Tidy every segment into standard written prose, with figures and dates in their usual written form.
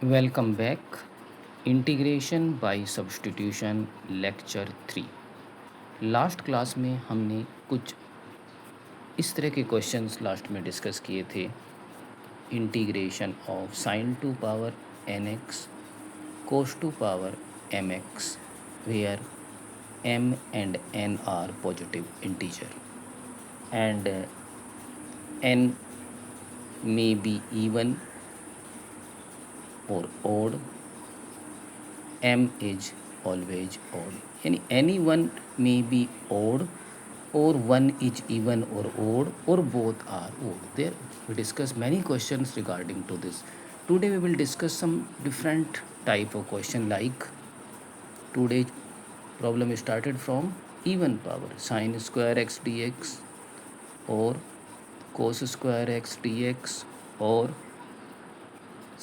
Welcome back. Integration by substitution lecture 3। Last class में हमने कुछ इस तरह के क्वेश्चंस लास्ट में डिस्कस किए थे। Integration of sine to power N X cos to power M X where m and n are positive integer and n may be even or odd. m is always odd, यानी any one may be odd or one is even or odd or both are odd. There we discuss many questions regarding to this. Today we will discuss some different type of question, like today's problem started from even power sin square x dx or cos square x dx or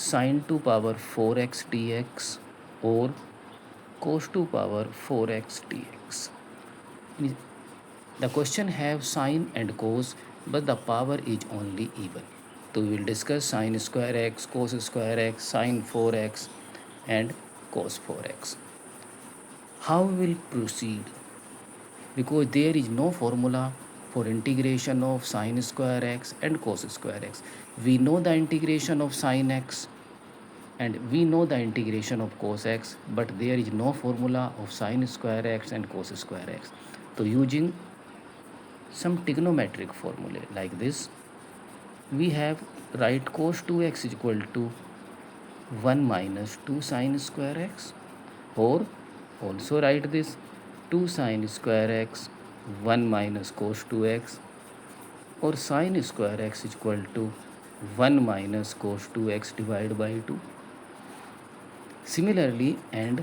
sin to power 4x dx or cos to power 4x dx. The question have sin and cos, but the power is only even. So we will discuss sin square x, cos square x, sin 4x and cos 4x. How we will proceed? Because there is no formula for integration of sin square x and cos square x. We know the integration of sin x and we know the integration of cos x, but there is no formula of sin square x and cos square x. So using some trigonometric formulae like this, we have write cos 2x is equal to 1 minus 2 sin square x, or also write this 2 sin square x 1 minus cos 2x, or sin square x is equal to 1 minus cos 2x divided by 2. Similarly, and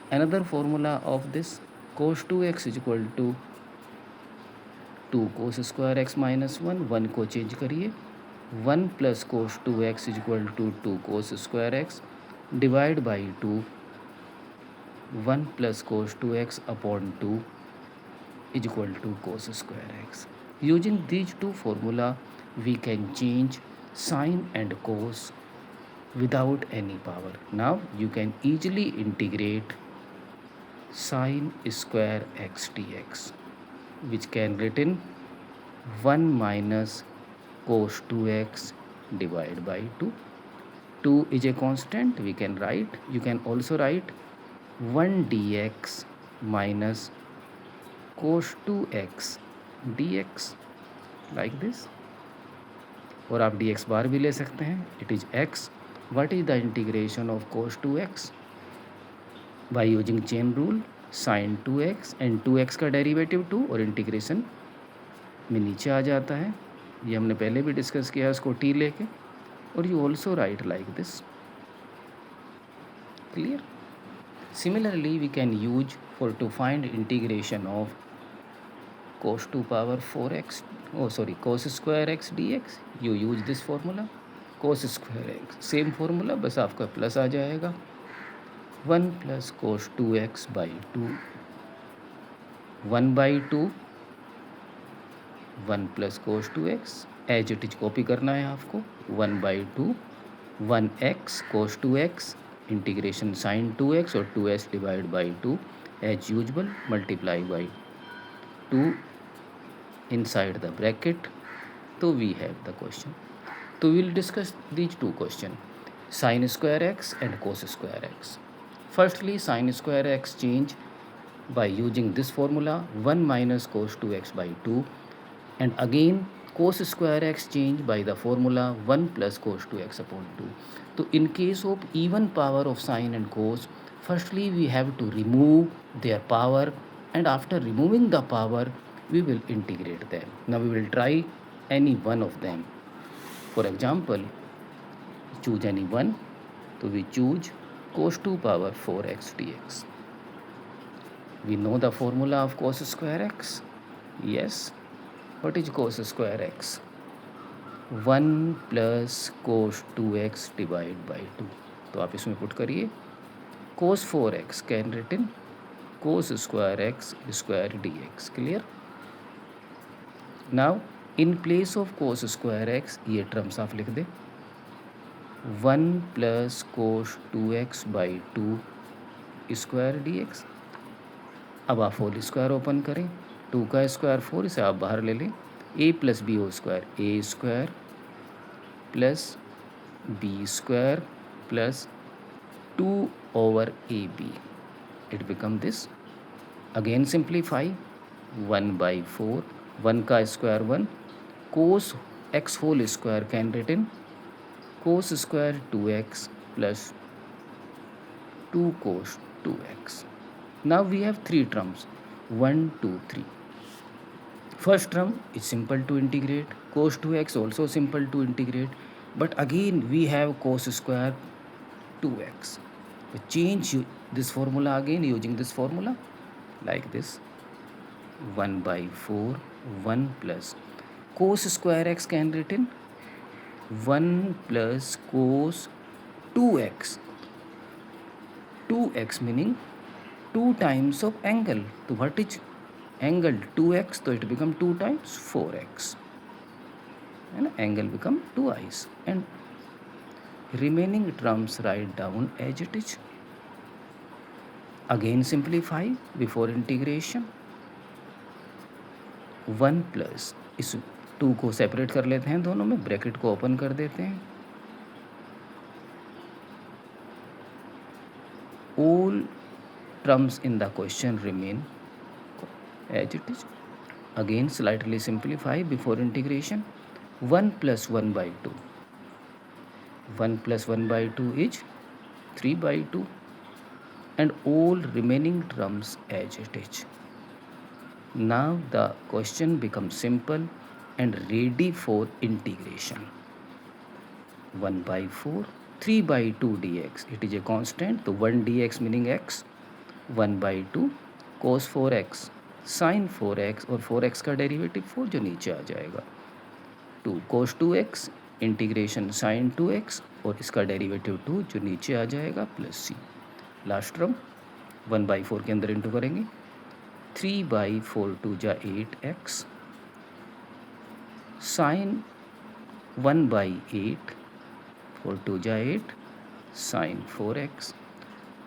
another formula of this cos 2x is equal to 2 cos square x minus 1 को change करिए, 1 plus cos 2x is equal to 2 cos square X divide by 2 1 plus cos 2x upon 2 is equal to cos square X. Using these two formula we can change sin and cos without any power. Now you can easily integrate sin square x dx, which can written 1 minus cos 2x divided by 2. 2 is a constant, we can write, you can also write 1 dx minus cos 2x dx like this, और आप dx बार भी ले सकते हैं. It is x. What is the integration of cos 2x? By using chain rule, sin 2x and 2x का derivative 2 और integration में नीचे आ जाता है. ये हमने पहले भी डिस्कस किया है उसको t लेके. और you also right like this. Clear? Similarly, we can use for to find integration of cos to power 4x, cos square x dx. You use this formula, cos square x, same formula, बस आपका plus आ जाएगा 1 plus cos 2x by 2, 1 by 2 1 plus cos 2x, as it is copy करना है आपको. 1 by 2 1x cos 2x integration sin 2x और 2s divide by 2 as usual, multiply by 2 inside the bracket. So we have the question. So we will discuss these two questions, sin square x and cos square x. Firstly, sin square x change by using this formula 1 minus cos 2x by 2, and again cos square x change by the formula 1 plus cos 2x upon 2. So in case of even power of sin and cos, firstly we have to remove their power, and after removing the power we will integrate them. Now we will try any one of them. For example, choose any one. So we choose cos 2 power 4x dx. We know the formula of cos square x. Yes. What is cos square x? 1 plus cos 2x divided by 2. तो आप इसमें put करिए cos 4x can written cos square x square dx. Clear? Now in place of cos square x ये terms आप लिख दे. 1 plus cos 2x by 2 square dx। अब आप whole square open करें, 2 का स्क्वायर 4, इसे आप बाहर ले लें, a प्लस बी हो square A square plus B square plus 2 over ab, it become this। again simplify, 1 by 4, 1 का square 1, cos x whole square can written cos square 2x plus 2 cos 2x। now we have three terms, 1 2 3। first term is simple to integrate, cos 2x also simple to integrate, but again we have cos square 2x, so change this formula again using this formula like this, 1 by 4, 1 plus cos square x can written 1 plus cos 2x, 2x meaning 2 times of angle, so what is angle 2x, so it become 2 times 4x and angle become 2i's, and remaining terms write down as it is। again simplify before integration, 1 plus इस 2 को separate कर लेते हैं दोनों में, bracket को open कर देते हैं, all terms in the question remain as it is। again slightly simplify before integration, 1 plus 1 by 2, 1 plus 1 by 2 is 3 by 2, and all remaining terms as it is। now the question becomes simple and ready for integration, 1 by 4, 3 by 2 dx, it is a constant, so 1 dx meaning x, 1 by 2 cos 4x sin 4x, और 4x का derivative 4 जो नीचे आ जाएगा, 2 cos 2x integration sin 2x, और इसका derivative 2 जो नीचे आ जाएगा plus c। Last term 1 by 4 के अंदर इंटू करेंगे, 3 by 4 2 जा 8x sin 1 by 8, 4 2 जा 8 sin 4x,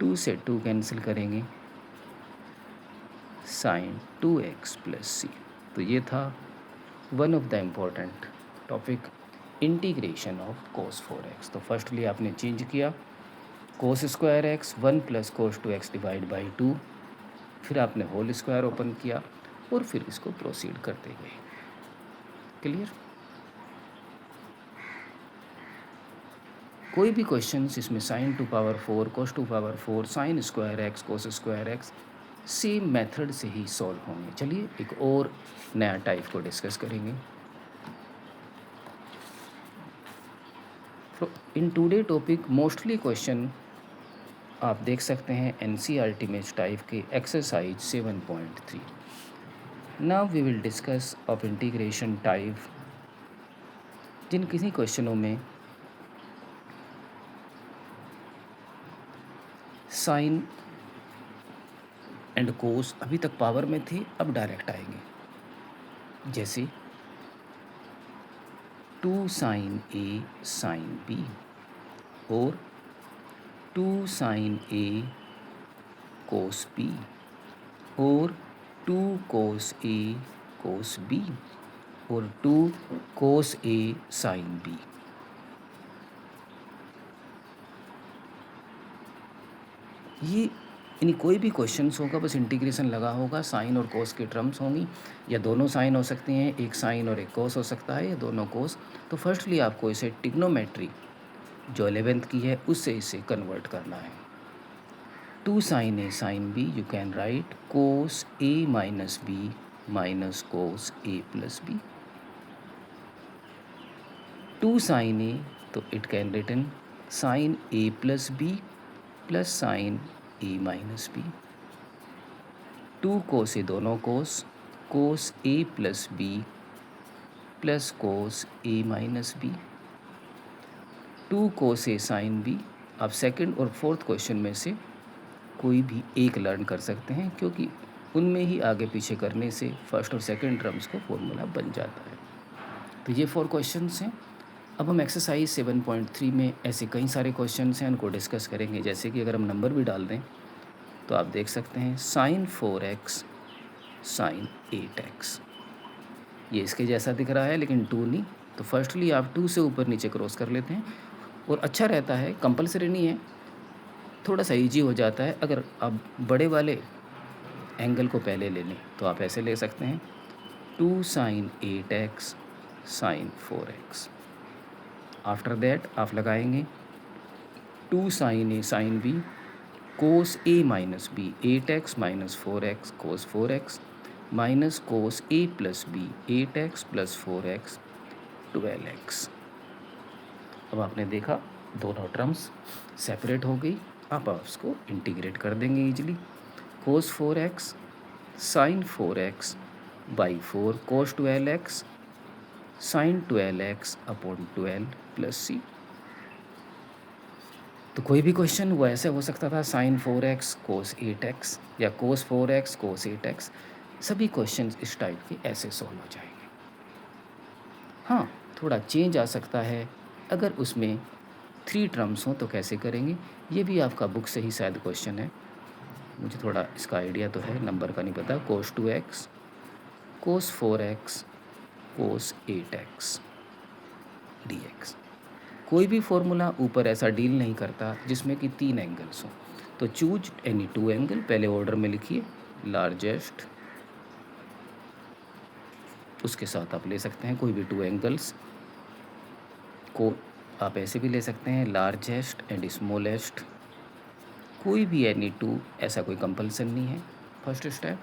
2 से 2 कैंसिल करेंगे, sin 2x प्लस c। तो ये था one of the important topic, integration of cos 4x। तो फर्स्टली आपने चेंज किया cos square X 1 plus cos 2x divide by 2, फिर आपने होल स्क्वायर ओपन किया और फिर इसको प्रोसीड करते गए। क्लियर? कोई भी क्वेश्चंस इसमें sin 2 power 4 cos 2 power 4 sin square x cos square x same method से ही सॉल्व होंगे। चलिए एक और नया टाइप को डिस्कस करेंगे। In today topic mostly question आप देख सकते हैं एनसीईआरटी में इस टाइप के exercise 7.3। Now we will discuss of integration type, जिन किसी क्वेश्चनों में साइन एंड कोस अभी तक पावर में थे, अब डायरेक्ट आएंगे, जैसे 2 sin a sin b और 2 sin a cos b और 2 cos a cos b और 2 cos a sin b। ये यानी कोई भी क्वेश्चंस होगा बस इंटीग्रेशन लगा होगा, साइन और कोस की टर्म्स होंगी, या दोनों साइन हो सकती हैं, एक साइन और एक कोस हो सकता है, या दोनों कोस। तो फर्स्टली आपको इसे ट्रिग्नोमेट्री जो 11th की है उससे इसे कन्वर्ट करना है। 2 sin a sin b you can write cos a minus B minus cos a plus B. 2 sin a तो it can written sine a plus B plus sine a minus B. 2 cos A दोनों cos a plus B plus cos a minus B. 2 cos A sine B. आप second और fourth question में से कोई भी एक learn कर सकते हैं, क्योंकि उनमें ही आगे पीछे करने से फर्स्ट और सेकंड टर्म्स को फॉर्मूला बन जाता है। तो ये 4 क्वेश्चंस हैं। अब हम एक्सरसाइज 7.3 में ऐसे कई सारे क्वेश्चंस हैं, उनको डिस्कस करेंगे। जैसे कि अगर हम नंबर भी डाल दें तो आप देख सकते हैं sin 4x sin 8x, ये इसके जैसा दिख रहा है लेकिन 2 नहीं। तो फर्स्टली आप 2 से ऊपर नीचे क्रॉस कर लेते हैं और अच्छा रहता है, कंपलसरी नहीं है, थोड़ा सा ईजी हो जाता है। अगर आप बड़े वाले एंगल को पहले ले लें तो आप ऐसे ले सकते हैं 2 sin 8x sin 4x। After that आप लगाएंगे 2 sin a sin b cos a minus b 8x minus 4x cos 4x minus cos a plus b 8x plus 4x 12x। अब आपने देखा दोनों टर्म्स सेपरेट हो गई। अब आप उसको इंटीग्रेट कर देंगे easily. cos 4x sin 4x by 4 cos 12x sin 12x upon 12 plus c। तो कोई भी क्वेश्चन वो ऐसे हो सकता था sin 4x cos 8x या cos 4x cos 8x, सभी क्वेश्चन इस टाइप के ऐसे सॉल्व हो जाएंगे। हाँ, थोड़ा चेंज आ सकता है, अगर उसमें 3 टर्म्स हों तो कैसे करेंगे, ये भी आपका बुक से ही शायद क्वेश्चन है, मुझे थोड़ा इसका आइडिया तो है, नंबर का नहीं पता। cos 2x cos 4x cos 8x dx। कोई भी फॉर्मूला ऊपर ऐसा डील नहीं करता जिसमें कि 3 एंगल्स हों। तो चूज एनी 2 एंगल, पहले ऑर्डर में लिखिए, लार्जेस्ट, उसके साथ आप ले सकते हैं कोई भी 2 एंगल्स को। आप ऐसे भी ले सकते हैं लार्जेस्ट एंड स्मॉलेस्ट, कोई भी एनी 2, ऐसा कोई कंपल्सन नहीं है। फर्स्ट स्टेप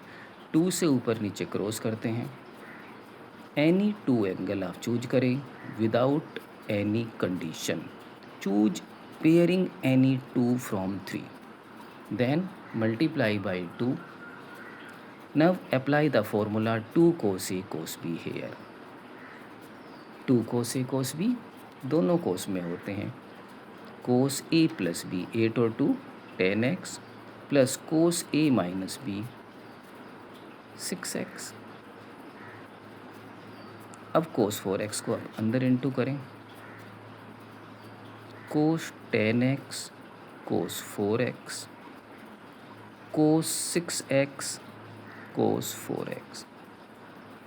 2 से ऊपर नीचे क्रॉस करते हैं, एनी 2 एंगल आप चूज करें without any condition. Choose pairing any 2 from 3, then multiply by 2। Now apply the formula 2 cos A cos B here। 2 cos A cos B दोनों cos में होते हैं, cos A plus B 8 और 2 10x plus cos A minus B 6x। अब cos 4x को अब अंदर into करें, cos 10x cos 4x cos 6x cos 4x।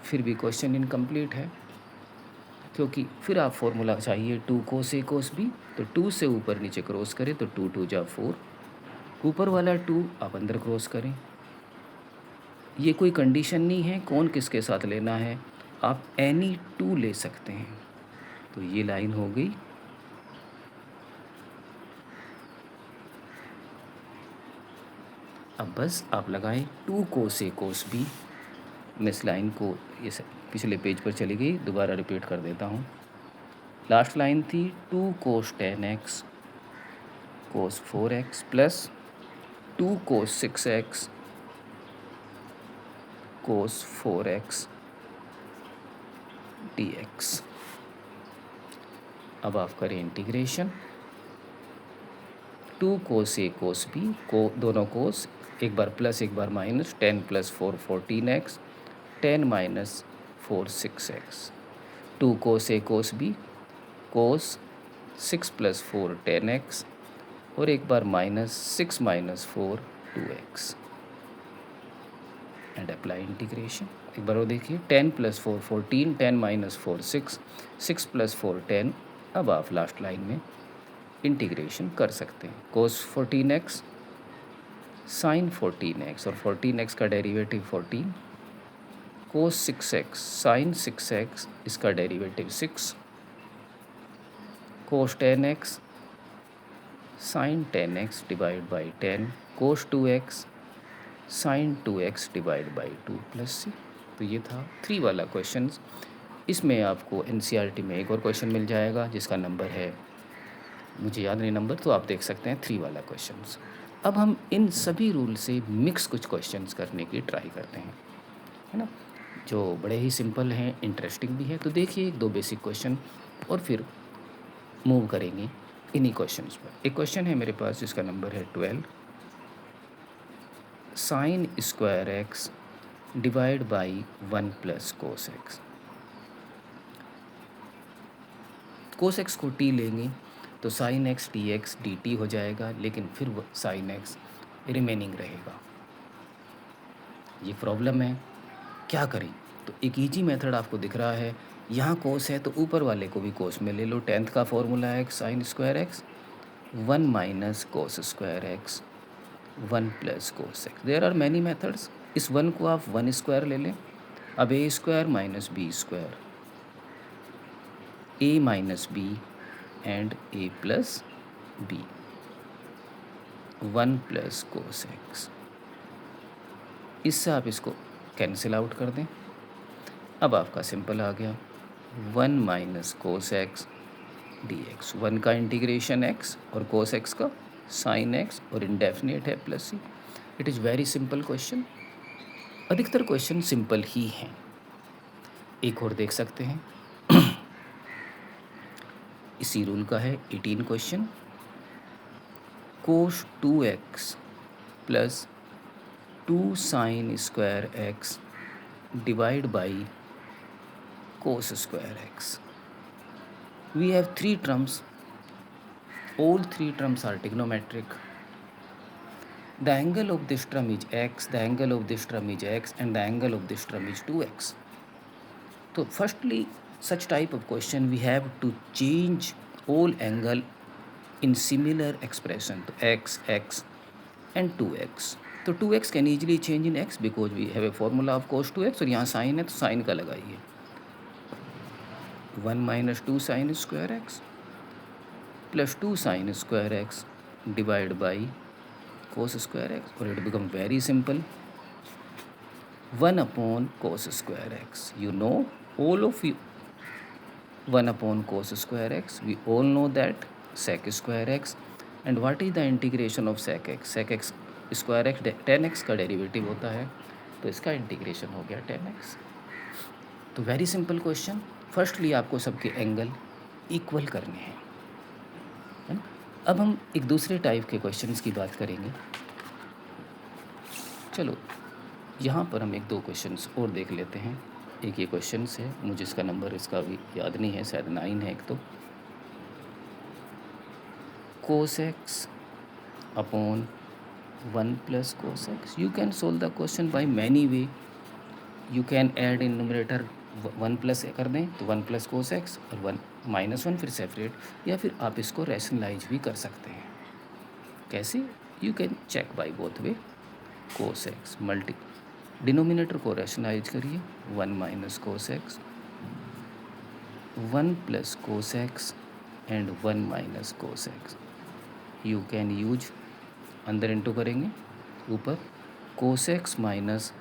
फिर भी क्वेश्चन इनकम्प्लीट है, क्योंकि फिर आप फॉर्मूला चाहिए 2 cos A cos B। तो 2 से ऊपर नीचे क्रॉस करें तो 2 2 जा 4, ऊपर वाला 2 आप अंदर क्रॉस करें। ये कोई कंडीशन नहीं है कौन किसके साथ लेना है, आप एनी 2 ले सकते हैं। तो ये लाइन हो गई। अब बस आप लगाएं 2 cos A cos B। मैं इस लाइन को ये पिछले पेज पर चली गई, दोबारा रिपीट कर देता हूँ। लास्ट लाइन थी 2 cos 10x cos 4x plus 2 cos 6x cos 4x dx। अब आप करें integration 2 cos A cos B को दोनों cos, एक बार प्लस एक बार minus, 10 plus 4 14x 10 minus 4 6x। 2 cos A cos B cos 6 plus 4 10x और एक बार minus 6 minus 4 2x and apply integration. एक बार वो देखिए 10 प्लस 4 14 10 माइनस 4 6 6 प्लस 4 10। अब आप लास्ट लाइन में इंटीग्रेशन कर सकते हैं। cos 14x sin 14x और 14x का derivative 14, cos 6x sin 6x इसका derivative 6, cos 10x sin 10x divide by 10 cos 2x sin 2x divide by 2 plus C. तो ये था 3 वाला क्वेश्चन। इसमें आपको NCERT में एक और क्वेश्चन मिल जाएगा जिसका नंबर है, मुझे याद नहीं नंबर, तो आप देख सकते हैं 3 वाला क्वेश्चंस। अब हम इन सभी रूल से मिक्स कुछ क्वेश्चंस करने की ट्राई करते हैं, है ना, जो बड़े ही सिंपल हैं, इंटरेस्टिंग भी है। तो देखिए 1 2 बेसिक क्वेश्चन और फिर मूव करेंगे इन्हीं क्वेश्चंस पर। एक क्वेश्चन है मेरे पास जिसका नंबर है 12, sin square X divide by 1 plus cos x. Cos x को टी लेंगे तो sine x D X D T हो जाएगा, लेकिन फिर वो साइन एक्स रिमेनिंग रहेगा। ये प्रॉब्लम है, क्या करें? तो एक ईजी मेथड आपको दिख रहा है, यहाँ कोस है तो ऊपर वाले को भी कोस में ले लो। 10th का फॉर्मूला है sine square X 1 minus cos square X 1 plus cos X. There are many methods. इस 1 को आप 1 स्क्वायर ले लें। अब A square minus B square, A minus B and A plus B 1 plus cos X. इससे आप इसको कैंसिल आउट कर दें। अब आपका सिंपल आ गया 1 minus cos X D X. 1 का इंटीग्रेशन एक्स और कोस एक्स का साइन एक्स और इंडेफिनेट है plus C. It is very simple question. अधिकतर क्वेश्चन सिंपल ही हैं। एक और देख सकते हैं इसी रूल का है 18 question. Cos 2x plus 2 sine square X divide by cos square x. We have three terms. All three terms are trigonometric. The angle of this term is x, the angle of this term is x, and the angle of this term is 2x. So firstly, such type of question we have to change all angle in similar expression. So x, x, and 2x. तो 2x can easily change in x because we have a formula of cos 2x, और यहाँ sign है तो sign का लगाइए 1 minus 2 sine square X plus 2 sine square X divide by cos square X, और it become very simple 1 upon cos square X. You know all of you 1 upon cos square x, we all know that sec square x, and what is the integration of sec x? sec x square x 10x का derivative होता है, तो इसका integration हो गया 10x। तो very simple question. Firstly आपको सबके एंगल इक्वल करने हैं, है ना। अब हम एक दूसरे टाइप के क्वेश्चंस की बात करेंगे। चलो यहाँ पर हम एक दो क्वेश्चंस और देख लेते हैं। एक ये क्वेश्चन है, मुझे इसका नंबर इसका भी याद नहीं है, शायद 9 है। एक तो कोस X upon 1 plus cos X. You can solve the question by many way. You can add in numerator 1 plus कर दें तो 1 प्लस कोस एक्स और 1 माइनस 1 फिर सेपरेट, या फिर आप इसको रैशनलाइज भी कर सकते हैं। कैसे? You can check by both way. Cos X multi denominator को रैशनलाइज करिए 1 minus cos X 1 plus cos X and 1 minus cos X. You can use अंदर इंटू करेंगे ऊपर cos X minus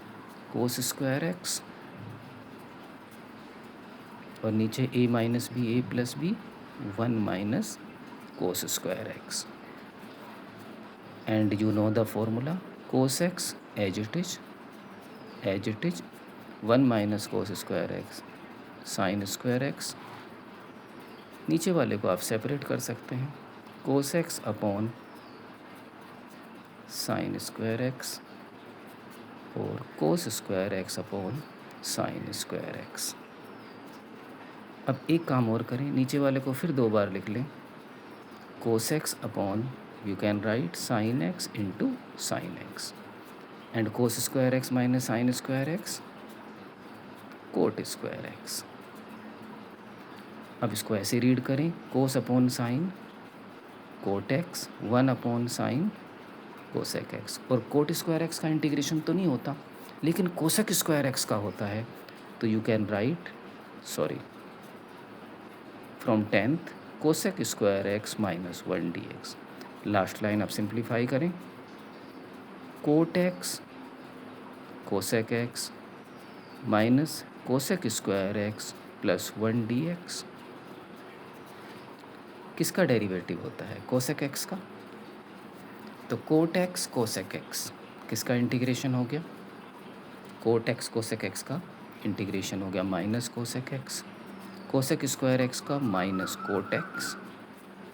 cos square X और नीचे A minus B A plus B 1 minus cos square X. And you know the formula cos X as it is 1 minus cos square x sine square X. नीचे वाले को आप separate कर सकते हैं cos X upon sine square X और cos square X upon sine square X. अब एक काम और करें, नीचे वाले को फिर 2 बार लिख लें cos X upon you can write sine X into sine X and cos square X minus sine square X cot square X. अब इसको ऐसे रीड करें cos upon sine cot X 1 upon sine cosec X. और cot square X का integration तो नहीं होता, लेकिन कोसेक स्क्वायर एक्स का होता है, तो you can write from 10th cosec square X minus 1 D X. Last line आप सिंप्लीफाई करें cot X cosec X minus cosec square X plus 1 D X. किसका डेरिवेटिव होता है? कोसेक एक्स का। तो कोट एक्स कोसेक एक्स किसका integration हो गया? कोट एक्स कोसेक एक्स का इंटीग्रेशन हो गया minus cosec X, cosec square X का माइनस कोट एक्स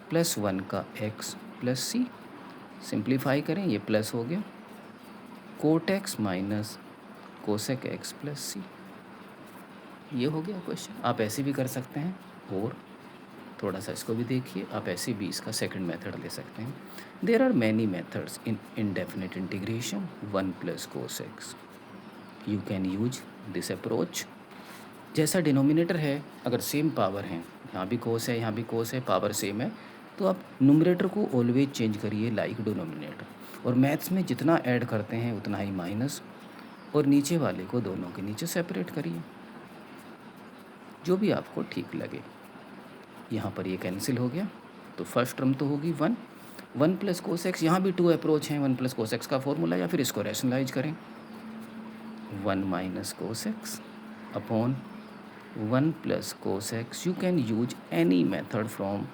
प्लस 1 का एक्स प्लस सी। सिंप्लीफाई करें, ये प्लस हो गया cot X minus cosec X plus C. ये हो गया क्वेश्चन। आप ऐसे भी कर सकते हैं, और थोड़ा सा इसको भी देखिए, आप ऐसे भी इसका सेकंड मेथड ले सकते हैं। There are many methods in indefinite integration 1 plus cos X. You can use this approach. जैसा डिनोमिनेटर है, अगर सेम पावर है, यहाँ भी कोस है यहाँ भी कोस है, पावर सेम है, तो आप नुमरेटर को ऑलवेज चेंज करिए लाइक डिनोमिनेटर, और मैथ्स में जितना ऐड करते हैं उतना ही माइनस, और नीचे वाले को दोनों के नीचे सेपरेट करिए, जो भी आपको ठीक लगे। यहाँ पर ये कैंसिल हो गया, तो फर्स्ट टर्म तो होगी 1 प्लस कोस एक्स। यहाँ भी 2 अप्रोच हैं, 1 प्लस कोस एक्स का फॉर्मूला, या फिर इसको रैशनलाइज करें, 1 minus cos X upon 1 plus cos x. You can use any method from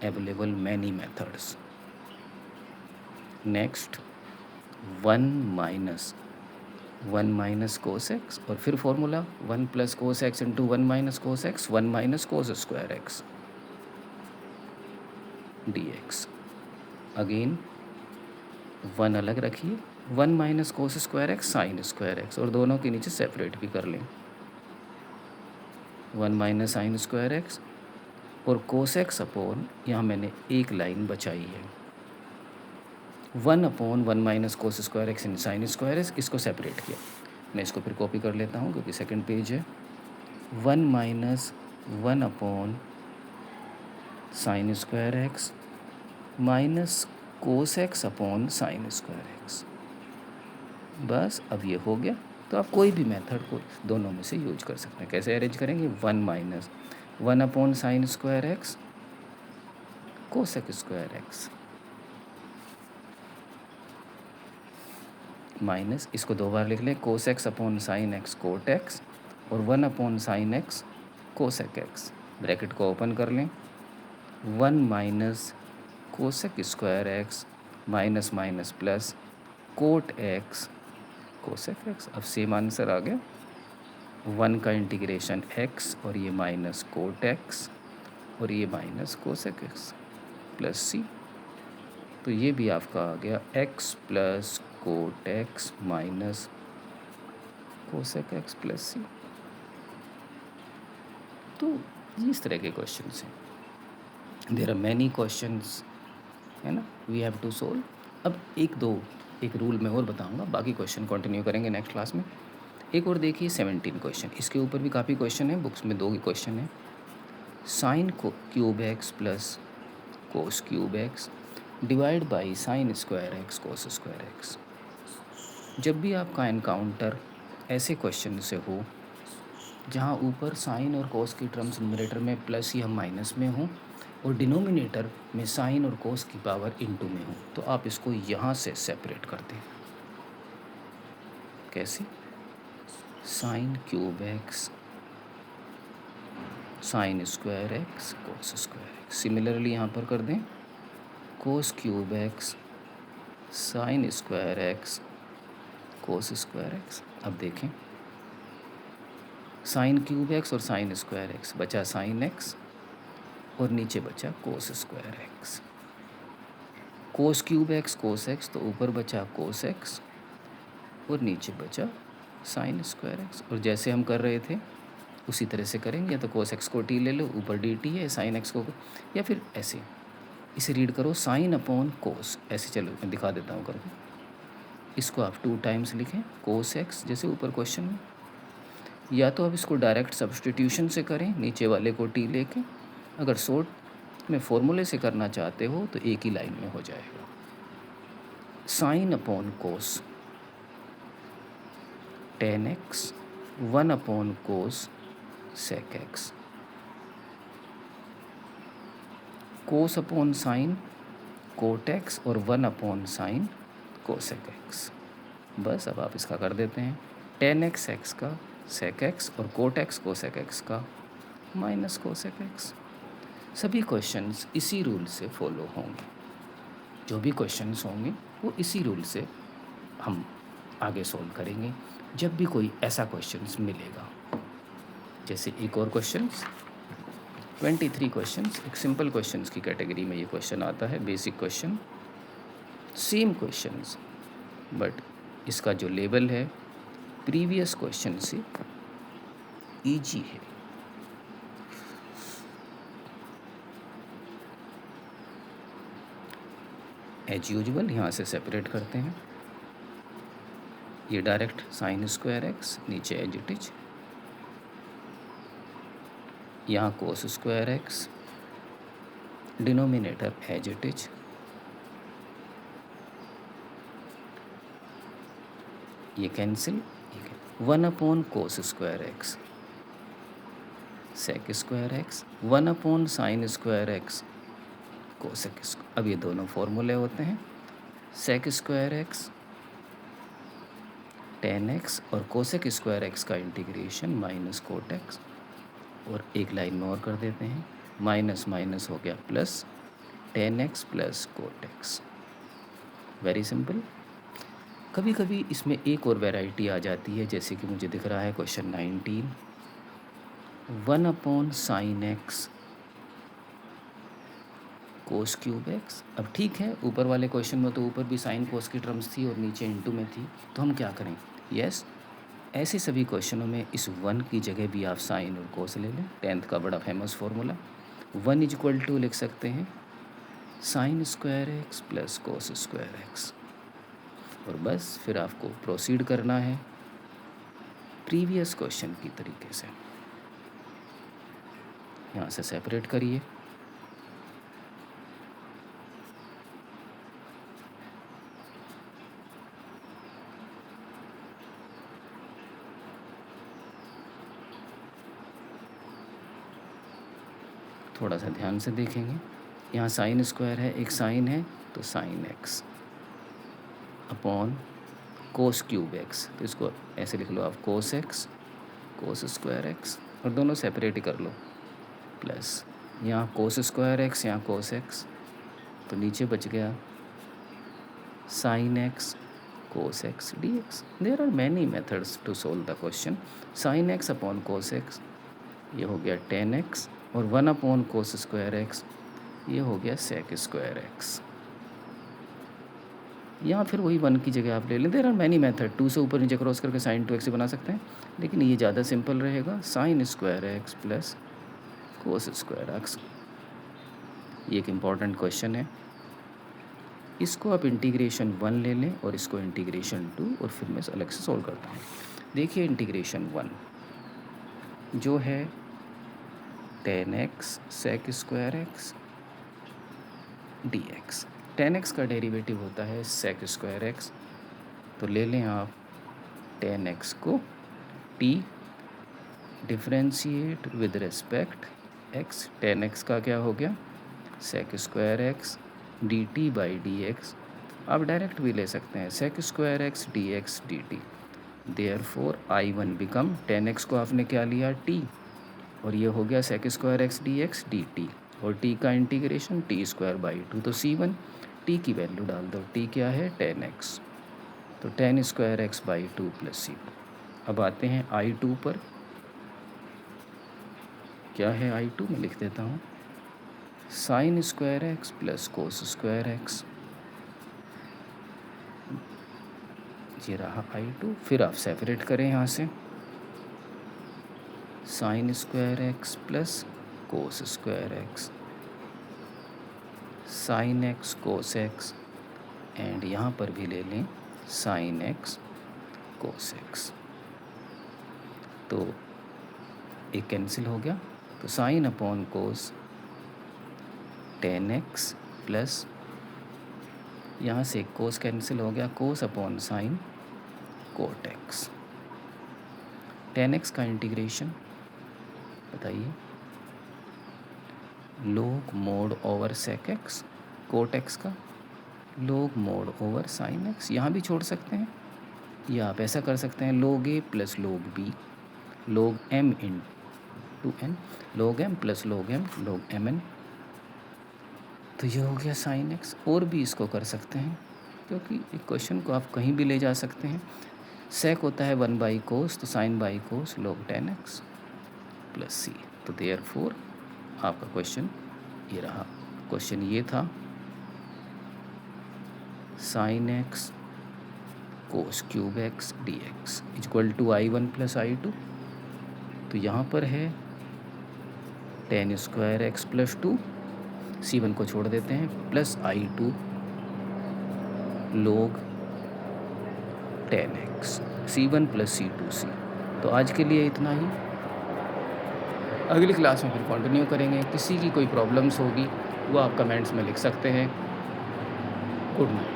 available many methods. Next 1 minus cos x, और फिर formula 1 plus cos x into 1 minus cos x, 1 minus cos square x dx. Again 1 अलग रखिए, 1 minus cos square x sin square x, और दोनों के नीचे separate भी कर लें, 1 माइनस साइन स्क्वायर एक्स, और कोस एक्स अपॉन, यहाँ मैंने एक लाइन बचाई है, 1 upon 1 minus cos square X in sine square X, इसको सेपरेट किया। मैं इसको फिर कॉपी कर लेता हूँ क्योंकि सेकंड पेज है। 1 minus 1 upon sine square X minus cos X upon sine square x. बस अब ये हो गया। तो आप कोई भी मेथड को दोनों में से यूज कर सकते हैं। कैसे अरेंज करेंगे, 1 minus 1 upon sine square X cosec square X, minus, इसको दो बार लिख लें, cos X upon sine X cot X, और 1 upon sine X cosec X, bracket को ओपन कर लें, 1 minus cosec square X minus minus plus cot X cosec X. अब सेम आंसर आ गया, 1 का इंटीग्रेशन x, और ये माइनस कोट एक्स, और ये minus cosec X plus C. तो ये भी आपका आ गया x plus cot X minus cosec X plus C. तो इस तरह के क्वेश्चंस हैं, देयर आर मैनी क्वेश्चंस, है ना, वी हैव टू सोल्व। अब एक रूल मैं और बताऊंगा, बाकी क्वेश्चन कंटिन्यू करेंगे नेक्स्ट क्लास में। एक और देखिए 17 क्वेश्चन, इसके ऊपर भी काफ़ी क्वेश्चन है, बुक्स में 2 क्वेश्चन है। Sine cube x plus cos cube x divide by sine square x cos square x. जब भी आपका एनकाउंटर ऐसे क्वेश्चन से हो जहाँ ऊपर साइन और कोस की टर्म्स न्यूमरेटर में प्लस या माइनस में हो, और डिनोमिनेटर में साइन और कोस की पावर इनटू में हो, तो आप इसको यहाँ से सेपरेट कर दें। कैसे, sine cube x sine square x कोस स्क्वायर एक्स। सिमिलरली यहाँ पर कर दें, कोस cube x sine square x कोस स्क्वायर एक्स। अब देखें, साइन क्यूब एक्स और साइन स्क्वायर एक्स, बचा साइन एक्स, और नीचे बचा कोस square x. Cos cube x cos x, तो ऊपर बचा कोस एक्स और नीचे बचा साइन स्क्वायर एक्स। और जैसे हम कर रहे थे उसी तरह से करेंगे, तो कोस एक्स को टी ले लो, ऊपर डी टी है, साइन एक्स को, या फिर ऐसे इसे रीड करो, साइन अपॉन कोस, ऐसे। चलो मैं दिखा देता हूँ करके, इसको आप 2 टाइम्स लिखें, कोस एक्स जैसे ऊपर क्वेश्चन में, या तो आप इसको डायरेक्ट सब्सटीट्यूशन से करें नीचे वाले को टी लेके, अगर शॉर्ट में फॉर्मूले से करना चाहते हो तो एक ही लाइन में हो जाएगा। Sine upon cos tan X, 1 upon cos sec X, cos upon sine cot X, और 1 अपॉन साइन कोसेक एक्स। बस अब आप इसका कर देते हैं, टेन एक्स एक्स का सेक एक्स, और कोट एक्स कोसेक एक्स का माइनस कोसेक एक्स। सभी क्वेश्चंस इसी रूल से फॉलो होंगे, जो भी क्वेश्चंस होंगे वो इसी रूल से हम आगे सॉल्व करेंगे जब भी कोई ऐसा क्वेश्चंस मिलेगा। जैसे एक और क्वेश्चंस 23 क्वेश्चंस, एक सिंपल क्वेश्चंस की कैटेगरी में ये क्वेश्चन आता है, basic question, same questions, but इसका जो लेवल है प्रीवियस क्वेश्चन से इजी है। एज यूजुअल यहाँ से सेपरेट करते हैं, ये डायरेक्ट साइन स्क्वायर एक्स, नीचे एज इट इज, यहाँ cos square X, denominator as it is, ये cancel, 1 cos square X sec square X, 1 sine square X cosec square. अब ये दोनों फॉर्मूले होते हैं, sec square X tan X और कोसेक स्क्वायर एक्स का इंटीग्रेशन माइनस कोट एक्स, और एक लाइन में और कर देते हैं, माइनस माइनस हो गया plus, ten x plus cot x. Very simple. कभी कभी इसमें एक और वैरायटी आ जाती है, जैसे कि मुझे दिख रहा है question 19, 1 sign X cos cube x. अब ठीक है, ऊपर वाले क्वेश्चन में तो ऊपर भी साइन कोस की टर्म्स थी और नीचे इनटू में थी, तो हम क्या करें, यस ऐसे सभी क्वेश्चनों में इस 1 की जगह भी आप साइन और कोस ले लें। 10th का बड़ा फेमस फार्मूला 1 इक्वल टू लिख सकते हैं sign square X plus cos square X, और बस फिर आपको प्रोसीड करना है प्रीवियस क्वेश्चन की तरीके से। यहाँ से सेपरेट करिए, थोड़ा सा ध्यान से देखेंगे, यहाँ साइन स्क्वायर है, एक साइन है तो साइन एक्स अपॉन कोस क्यूब एक्स, तो इसको ऐसे लिख लो आप, कोस एक्स कोस स्क्वायर एक्स, और दोनों सेपरेट ही कर लो, प्लस यहाँ कोस स्क्वायर एक्स, यहाँ कोस एक्स, तो नीचे बच गया sine X cos X D X. There are many methods to solve the question. Sine X upon cos X, ये हो गया टेन एक्स, और 1 कोस स्क्वायर एक्स, ये हो गया सेक स्क्वायर एक्स। यहाँ फिर वही 1 की जगह आप ले लें। देयर आर मैनी मेथड, 2 से ऊपर नीचे क्रॉस करके साइन 2x बना सकते हैं, लेकिन ये ज़्यादा सिंपल रहेगा, sign square X plus cos square x. ये एक इम्पॉर्टेंट क्वेश्चन है, इसको आप इंटीग्रेशन 1 ले लें और इसको इंटीग्रेशन 2, और फिर मैं अलग से सॉल्व करता हूँ। देखिए इंटीग्रेशन 1 जो है 10x sec square X D X. 10x का डेरिवेटिव होता है सेक स्क्वायर एक्स, तो ले लें आप 10x को t differentiate with respect x, 10x का क्या हो गया sec square X D T by D X. आप डायरेक्ट भी ले सकते हैं, sec square X D X D T. Therefore I1 become 10x को आपने क्या लिया t, और ये हो गया sec square X D X D T, और t का इंटीग्रेशन टी स्क्वायर बाई 2, तो C1 t की वैल्यू डाल दो, t क्या है 10x, तो 10 square x by 2 plus C1। अब आते हैं I2 पर, क्या है I2 मैं लिख देता हूँ, sign square X plus cos square x, ये रहा I2। फिर आप सेपरेट करें यहाँ से, sign square X plus cos square x, sign X cos X, and यहाँ पर भी ले लें साइन एक्स कोस एक्स, तो एक कैंसिल हो गया, तो साइन अपॉन कोस 10x प्लस, यहाँ से कोस कैंसिल हो गया, cos upon sine cot X. 10x का इंटीग्रेशन बताइए, log mod over sec X, cot X का log mod over sine x, यहाँ भी छोड़ सकते हैं, या आप ऐसा कर सकते हैं लोग ए प्लस लोग बी, लोग एम इन टू एन, लोग एम प्लस लोग एम लोग एम एन, तो ये हो गया साइन एक्स। और भी इसको कर सकते हैं, क्योंकि एक क्वेश्चन को आप कहीं भी ले जा सकते हैं। सेक होता है 1 बाई कोस, तो साइन बाई कोस लोग 10x प्लस सी, तो देयर फोर आपका क्वेश्चन ये रहा। क्वेश्चन ये था sine X cos cube X D X equal to I1 plus I2, तो यहाँ पर है 10 स्क्वायर एक्स प्लस 2, C1 को छोड़ देते हैं, plus I2 log 10x C1 plus C2C। तो आज के लिए इतना ही, अगली क्लास में फिर कंटिन्यू करेंगे। किसी की कोई प्रॉब्लम्स होगी वो आप कमेंट्स में लिख सकते हैं। Good night.